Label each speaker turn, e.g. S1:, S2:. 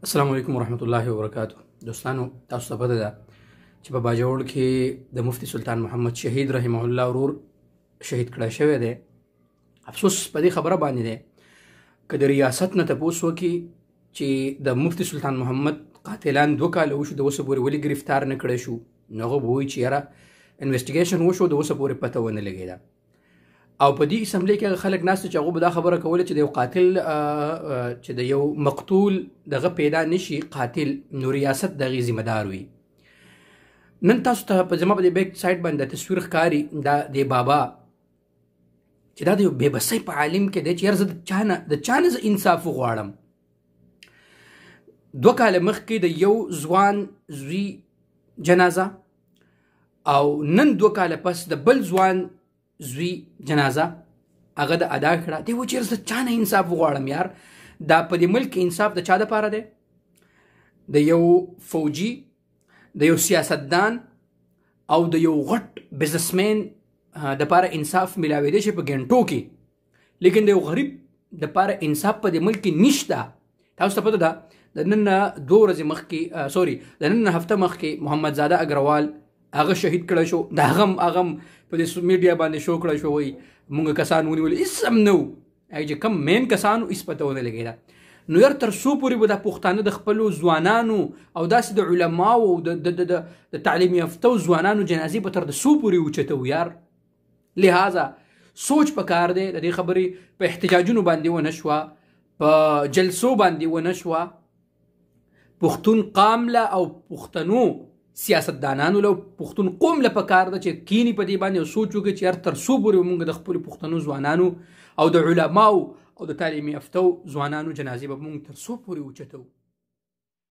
S1: السلام علیکم ورحمت الله وبرکاتو. دوستانو تاسو ته پته ده چې په باجوړ کې د مفتي سلطان محمد شهید رحمه الله ورور شهید کړی شوی دی. افسوس په دې خبره باندې دی که د ریاست نه تپوس وکړي چې د مفتي سلطان محمد قاتلان 2 کاله وشو، د اوسه پورې ولې ګرفتار نه کړی شو، نو هغه به وایي چې یاره انویسټیګیشن وشو، د اوسه پورې پته ونه لګېده. او په دې اسمبلی کې خلک ناست چې هغه به دا خبره کوله چې د یو قاتل چې د یو مقتول دغه پیدا نشي قاتل، نو ریاست د هغې ذمه دار وي. نن تاسو ته په زما په دې بیک سایډ باندې تصویر ښکاري دا د بابا چې دا د یو بېبسۍ په عالم کې دی چې یاره زه د چا نه زه انصاف وغواړم. 2 کاله مخکې د یو ځوان زوی جنازه او نن 2 کاله پس د بل ځوان زوی جنازه هغه د ادا کړه. دی و چې زه چا نه انصاف وغواړم یار. دا په دې ملک انصاف د چا دپاره دی؟ د یو فوجي، د یو سیاستدان او د یو غټ بزنسمین دپاره انصاف میلاویدی شي په ګنټو کې، لیکن د یو غریب دپاره انصاف په دې ملک کې نشته. تاسو ته پته ده د نن 2 ورځې مخکې د نن هفته مخکې محمد زاده اګروال هغه شهید کړی شو. د هغه په دې میډیا باندې شو کړی شو، وایي مونږ کسان ونیول، هېڅ هم نه وو. هغه چې کوم مین کسانو هېڅ پته ونه لګېده. نو یار تر څو پورې به دا پښتانه د خپلو ځوانانو او داسې د علماو او د تعلیم یافتو ځوانانو جنازې به تر د څو پورې اوچتو یار؟ لہذا سوچ پکار دی. د دې خبرې په احتجاجونو باندې ونه شوه، په جلسو باندې ونه شوه. پښتون قام له او پښتنو سیاستدانانو له پښتون قوم له پکار ده چې کینی په دې باندې سوچ وکړي چې هر تر څو پورې موږ د خپلو پښتنو ځوانانو او د علماو او د تعلیم یافتو ځوانانو جنازې به موږ تر څو پورې اوچتو.